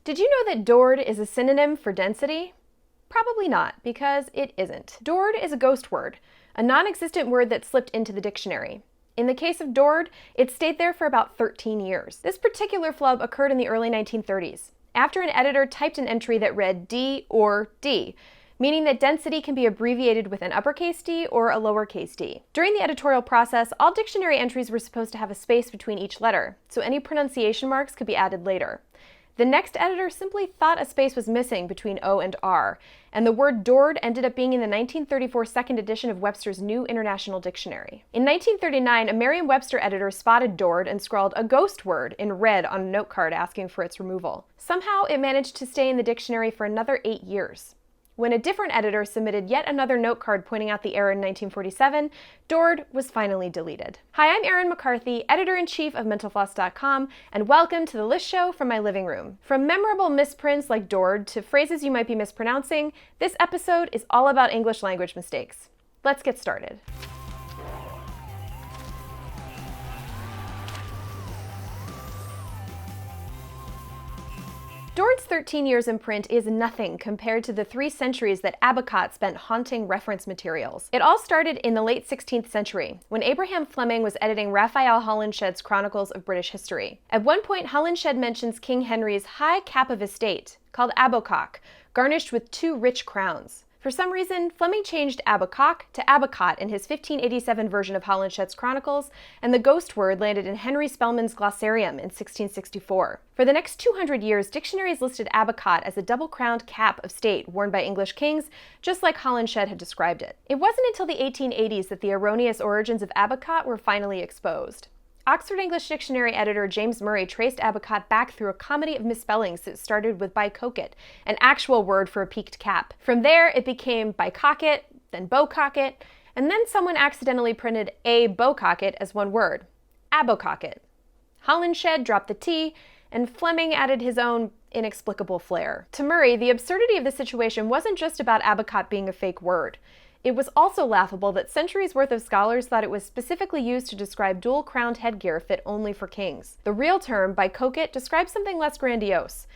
Did you know that dord is a synonym for density? Probably not, because it isn't. Dord is a ghost word, a non-existent word that slipped into the dictionary. In the case of dord, it stayed there for about 13 years. This particular flub occurred in the early 1930s, after an editor typed an entry that read D or D, meaning that density can be abbreviated with an uppercase d or a lowercase d. During the editorial process, all dictionary entries were supposed to have a space between each letter, so any pronunciation marks could be added later. The next editor simply thought a space was missing between O and R, and the word dord ended up being in the 1934 second edition of Webster's New International Dictionary. In 1939, a Merriam-Webster editor spotted dord and scrawled a ghost word in red on a note card asking for its removal. Somehow, it managed to stay in the dictionary for another 8 years. When a different editor submitted yet another note card pointing out the error in 1947, dord was finally deleted. Hi, I'm Erin McCarthy, editor-in-chief of mentalfloss.com, and welcome to the list show from my living room. From memorable misprints like dord to phrases you might be mispronouncing, this episode is all about English language mistakes. Let's get started. Dord's 13 years in print is nothing compared to the 3 centuries that Abbot spent haunting reference materials. It all started in the late 16th century, when Abraham Fleming was editing Raphael Holinshed's Chronicles of British History. At one point, Holinshed mentions King Henry's high cap of estate, called abocock, garnished with 2 rich crowns. For some reason, Fleming changed abocock to abacot in his 1587 version of Holinshed's Chronicles, and the ghost word landed in Henry Spellman's Glossarium in 1664. For the next 200 years, dictionaries listed abacot as a double-crowned cap of state worn by English kings, just like Holinshed had described it. It wasn't until the 1880s that the erroneous origins of abacot were finally exposed. Oxford English Dictionary editor James Murray traced abacot back through a comedy of misspellings that started with bicocket, an actual word for a peaked cap. From there, it became bicocket, then bococket, and then someone accidentally printed a bococket as one word, abococket. Holinshed dropped the T, and Fleming added his own inexplicable flair. To Murray, the absurdity of the situation wasn't just about abacot being a fake word. It was also laughable that centuries worth of scholars thought it was specifically used to describe dual-crowned headgear fit only for kings. The real term, bicocket, describes something less grandiose.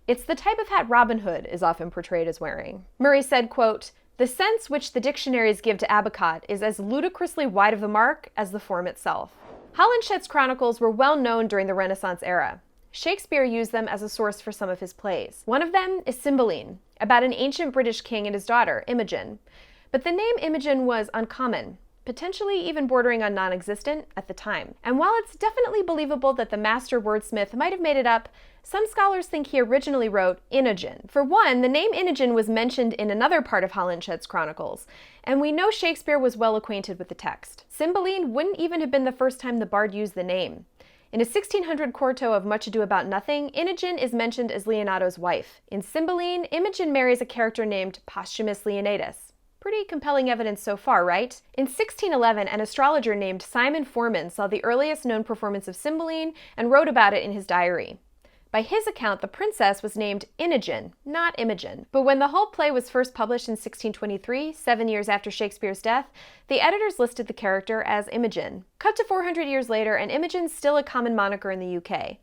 It's the type of hat Robin Hood is often portrayed as wearing. Murray said, quote, "The sense which the dictionaries give to abacot is as ludicrously wide of the mark as the form itself." Holinshed's Chronicles were well known during the Renaissance era. Shakespeare used them as a source for some of his plays. One of them is Cymbeline, about an ancient British king and his daughter, Imogen. But the name Imogen was uncommon, potentially even bordering on non-existent at the time. And while it's definitely believable that the master wordsmith might have made it up, some scholars think he originally wrote Inogen. For one, the name Inogen was mentioned in another part of Holinshed's Chronicles, and we know Shakespeare was well acquainted with the text. Cymbeline wouldn't even have been the first time the bard used the name. In a 1600 quarto of Much Ado About Nothing, Inogen is mentioned as Leonato's wife. In Cymbeline, Imogen marries a character named Posthumus Leonidas. Pretty compelling evidence so far, right? In 1611, an astrologer named Simon Forman saw the earliest known performance of Cymbeline and wrote about it in his diary. By his account, the princess was named Inogen, not Imogen. But when the whole play was first published in 1623, 7 years after Shakespeare's death, the editors listed the character as Imogen. Cut to 400 years later, and Imogen's still a common moniker in the UK.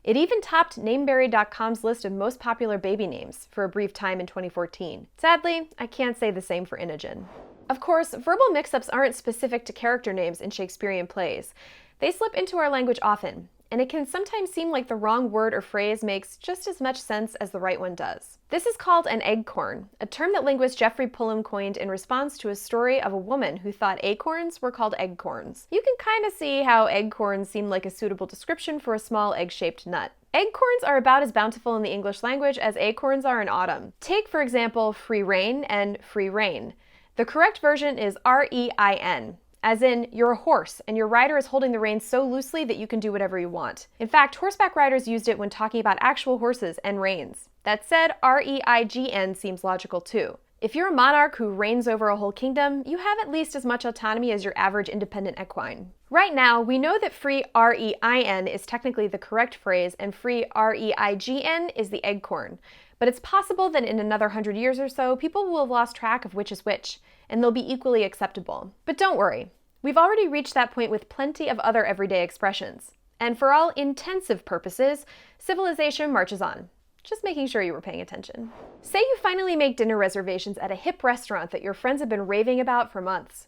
It even topped Nameberry.com's list of most popular baby names for a brief time in 2014. Sadly, I can't say the same for Inogen. Of course, verbal mix-ups aren't specific to character names in Shakespearean plays. They slip into our language often, and it can sometimes seem like the wrong word or phrase makes just as much sense as the right one does. This is called an eggcorn, a term that linguist Geoffrey Pullum coined in response to a story of a woman who thought acorns were called eggcorns. You can kind of see how eggcorns seem like a suitable description for a small egg-shaped nut. Eggcorns are about as bountiful in the English language as acorns are in autumn. Take, for example, free rein and free rein. The correct version is R-E-I-N. As in, you're a horse, and your rider is holding the reins so loosely that you can do whatever you want. In fact, horseback riders used it when talking about actual horses and reins. That said, R-E-I-G-N seems logical too. If you're a monarch who reigns over a whole kingdom, you have at least as much autonomy as your average independent equine. Right now, we know that free R-E-I-N is technically the correct phrase, and free R-E-I-G-N is the eggcorn. But it's possible that in another 100 years or so, people will have lost track of which is which, and they'll be equally acceptable. But don't worry, we've already reached that point with plenty of other everyday expressions. And for all intensive purposes, civilization marches on. Just making sure you were paying attention. Say you finally make dinner reservations at a hip restaurant that your friends have been raving about for months.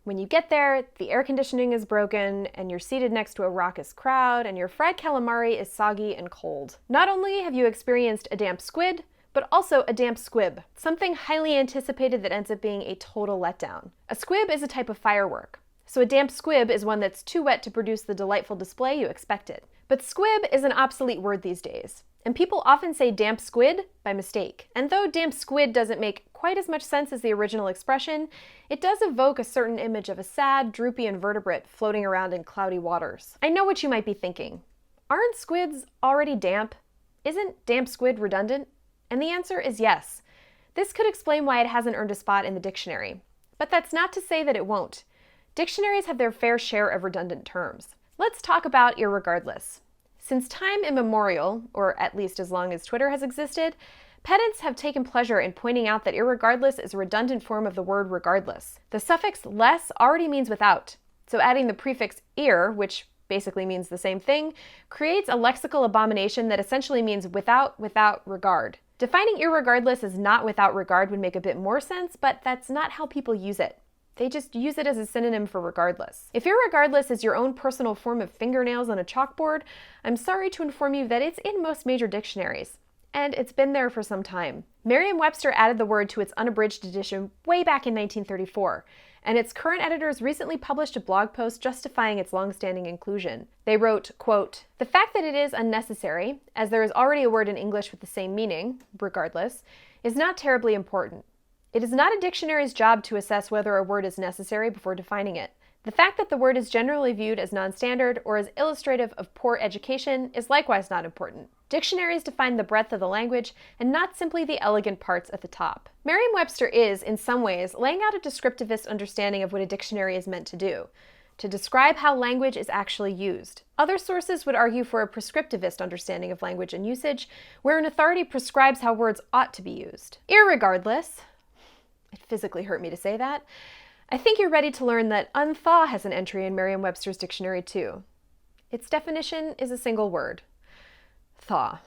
When you get there, the air conditioning is broken, and you're seated next to a raucous crowd, and your fried calamari is soggy and cold. Not only have you experienced a damp squid, but also a damp squib, something highly anticipated that ends up being a total letdown. A squib is a type of firework, so a damp squib is one that's too wet to produce the delightful display you expected. But squib is an obsolete word these days, and people often say damp squid by mistake. And though damp squid doesn't make quite as much sense as the original expression, it does evoke a certain image of a sad, droopy invertebrate floating around in cloudy waters. I know what you might be thinking. Aren't squids already damp? Isn't damp squid redundant? And the answer is yes. This could explain why it hasn't earned a spot in the dictionary. But that's not to say that it won't. Dictionaries have their fair share of redundant terms. Let's talk about irregardless. Since time immemorial, or at least as long as Twitter has existed, pedants have taken pleasure in pointing out that irregardless is a redundant form of the word regardless. The suffix less already means without, so adding the prefix ir, which basically means the same thing, creates a lexical abomination that essentially means without regard. Defining irregardless as not without regard would make a bit more sense, but that's not how people use it. They just use it as a synonym for regardless. If irregardless is your own personal form of fingernails on a chalkboard, I'm sorry to inform you that it's in most major dictionaries. And it's been there for some time. Merriam-Webster added the word to its unabridged edition way back in 1934, and its current editors recently published a blog post justifying its long-standing inclusion. They wrote, quote, "The fact that it is unnecessary, as there is already a word in English with the same meaning, regardless, is not terribly important. It is not a dictionary's job to assess whether a word is necessary before defining it. The fact that the word is generally viewed as non-standard or as illustrative of poor education is likewise not important. Dictionaries define the breadth of the language and not simply the elegant parts at the top." Merriam-Webster is, in some ways, laying out a descriptivist understanding of what a dictionary is meant to do, to describe how language is actually used. Other sources would argue for a prescriptivist understanding of language and usage, where an authority prescribes how words ought to be used. Irregardless, it physically hurt me to say that, I think you're ready to learn that unthaw has an entry in Merriam-Webster's dictionary too. Its definition is a single word: thaw.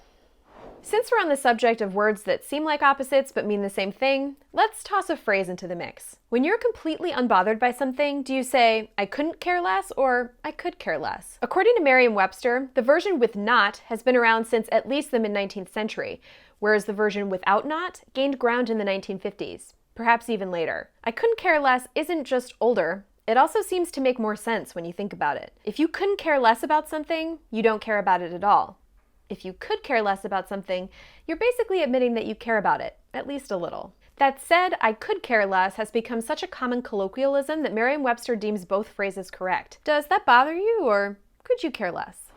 Since we're on the subject of words that seem like opposites but mean the same thing, let's toss a phrase into the mix. When you're completely unbothered by something, do you say, "I couldn't care less," or "I could care less"? According to Merriam-Webster, the version with not has been around since at least the mid-19th century, whereas the version without not gained ground in the 1950s. Perhaps even later. I couldn't care less isn't just older, it also seems to make more sense when you think about it. If you couldn't care less about something, you don't care about it at all. If you could care less about something, you're basically admitting that you care about it, at least a little. That said, I could care less has become such a common colloquialism that Merriam-Webster deems both phrases correct. Does that bother you, or could you care less?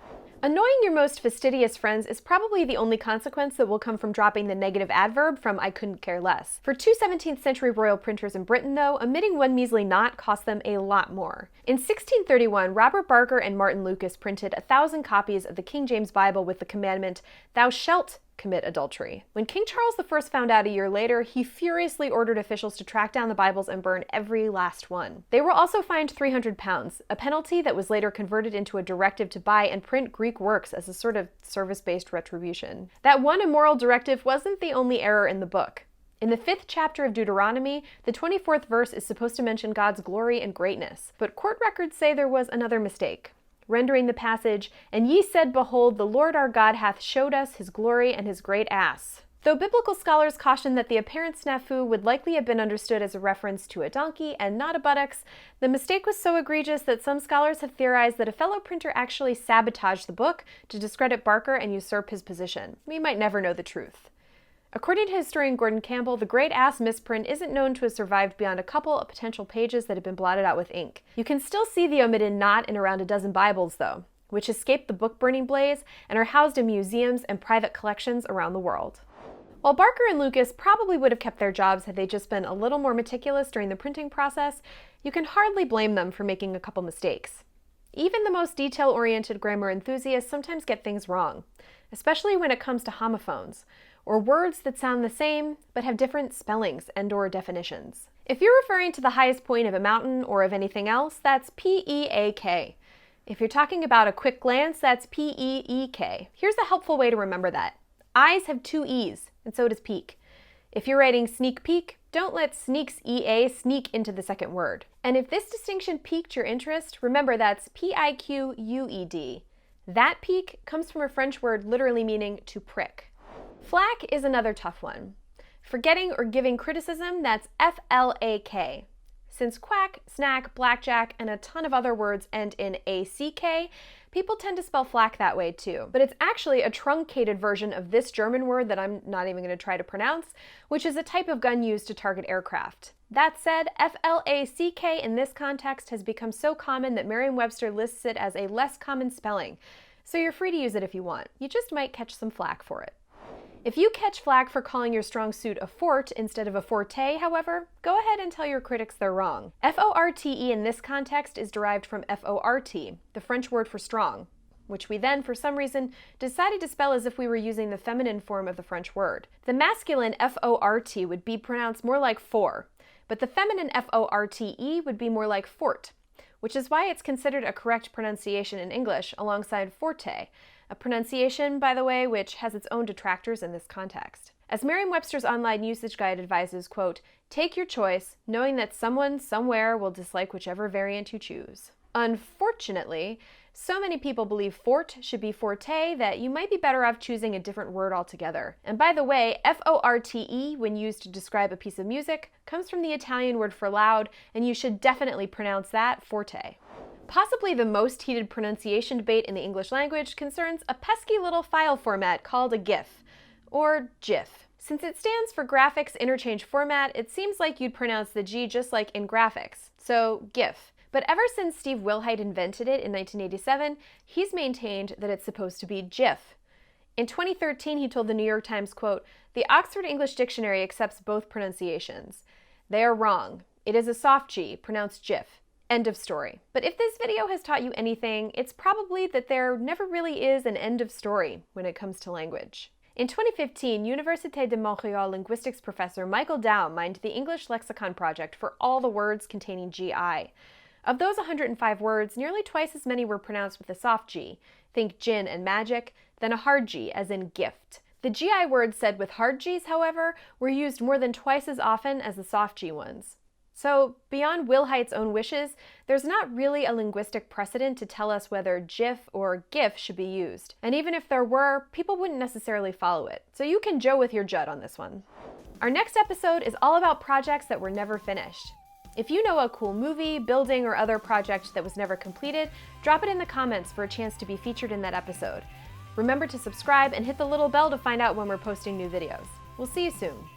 Annoying your most fastidious friends is probably the only consequence that will come from dropping the negative adverb from I couldn't care less. For two 17th century royal printers in Britain, though, omitting one measly not cost them a lot more. In 1631, Robert Barker and Martin Lucas printed 1,000 copies of the King James Bible with the commandment, "Thou shalt commit adultery." When King Charles I found out a year later, he furiously ordered officials to track down the Bibles and burn every last one. They were also fined £300, a penalty that was later converted into a directive to buy and print Greek works as a sort of service-based retribution. That one immoral directive wasn't the only error in the book. In the 5th chapter of Deuteronomy, the 24th verse is supposed to mention God's glory and greatness, but court records say there was another mistake, rendering the passage, "And ye said, Behold, the Lord our God hath showed us his glory and his great ass." Though biblical scholars caution that the apparent snafu would likely have been understood as a reference to a donkey and not a buttocks, the mistake was so egregious that some scholars have theorized that a fellow printer actually sabotaged the book to discredit Barker and usurp his position. We might never know the truth. According to historian Gordon Campbell, the great ass misprint isn't known to have survived beyond a couple of potential pages that had been blotted out with ink. You can still see the omitted not in around a dozen Bibles, though, which escaped the book-burning blaze and are housed in museums and private collections around the world. While Barker and Lucas probably would have kept their jobs had they just been a little more meticulous during the printing process, you can hardly blame them for making a couple mistakes. Even the most detail-oriented grammar enthusiasts sometimes get things wrong, especially when it comes to homophones, or words that sound the same but have different spellings and/or definitions. If you're referring to the highest point of a mountain or of anything else, that's P-E-A-K. If you're talking about a quick glance, that's P-E-E-K. Here's a helpful way to remember that. Eyes have 2 E's, and so does pique. If you're writing sneak peek, don't let sneaks EA sneak into the second word. And if this distinction piqued your interest, remember that's P-I-Q-U-E-D. That pique comes from a French word literally meaning to prick. Flack is another tough one. For getting or giving criticism, that's F-L-A-K. Since quack, snack, blackjack, and a ton of other words end in A-C-K, people tend to spell flack that way too. But it's actually a truncated version of this German word that I'm not even going to try to pronounce, which is a type of gun used to target aircraft. That said, F-L-A-C-K in this context has become so common that Merriam-Webster lists it as a less common spelling, so you're free to use it if you want. You just might catch some flack for it. If you catch flack for calling your strong suit a fort instead of a forte, however, go ahead and tell your critics they're wrong. F-O-R-T-E in this context is derived from F-O-R-T, the French word for strong, which we then, for some reason, decided to spell as if we were using the feminine form of the French word. The masculine F-O-R-T would be pronounced more like for, but the feminine F-O-R-T-E would be more like fort, which is why it's considered a correct pronunciation in English alongside forte, a pronunciation, by the way, which has its own detractors in this context. As Merriam-Webster's online usage guide advises, quote, "Take your choice, knowing that someone somewhere will dislike whichever variant you choose." Unfortunately, so many people believe fort should be forte that you might be better off choosing a different word altogether. And by the way, F-O-R-T-E, when used to describe a piece of music, comes from the Italian word for loud, and you should definitely pronounce that forte. Possibly the most heated pronunciation debate in the English language concerns a pesky little file format called a GIF, or GIF. Since it stands for Graphics Interchange Format, it seems like you'd pronounce the G just like in graphics, so GIF. But ever since Steve Wilhite invented it in 1987, he's maintained that it's supposed to be GIF. In 2013, he told the New York Times, quote, "The Oxford English Dictionary accepts both pronunciations. They are wrong. It is a soft G, pronounced GIF. End of story." But if this video has taught you anything, it's probably that there never really is an end of story when it comes to language. In 2015, Université de Montréal linguistics professor Michael Dow mined the English Lexicon Project for all the words containing GI. Of those 105 words, nearly twice as many were pronounced with a soft G, think gin and magic, than a hard G, as in gift. The GI words said with hard Gs, however, were used more than twice as often as the soft G ones. So, beyond Wilhite's own wishes, there's not really a linguistic precedent to tell us whether GIF or GIF should be used. And even if there were, people wouldn't necessarily follow it. So you can Joe with your Judd on this one. Our next episode is all about projects that were never finished. If you know a cool movie, building, or other project that was never completed, drop it in the comments for a chance to be featured in that episode. Remember to subscribe and hit the little bell to find out when we're posting new videos. We'll see you soon.